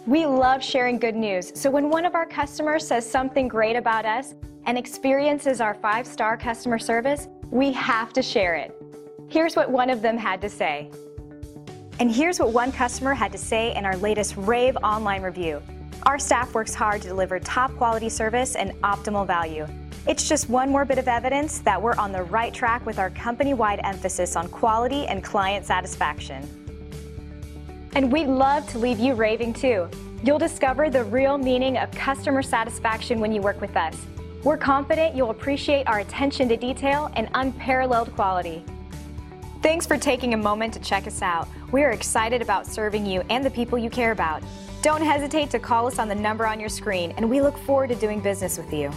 We love sharing good news, so when one of our customers says something great about us and experiences our 5-star customer service, we have to share it. Here's what one of them had to say. And here's what one customer had to say in our latest rave online review. Our staff works hard to deliver top quality service and optimal value. It's just one more bit of evidence that we're on the right track with our company-wide emphasis on quality and client satisfaction. And we'd love to leave you raving too. You'll discover the real meaning of customer satisfaction when you work with us. We're confident you'll appreciate our attention to detail and unparalleled quality. Thanks for taking a moment to check us out. We are excited about serving you and the people you care about. Don't hesitate to call us on the number on your screen, and we look forward to doing business with you.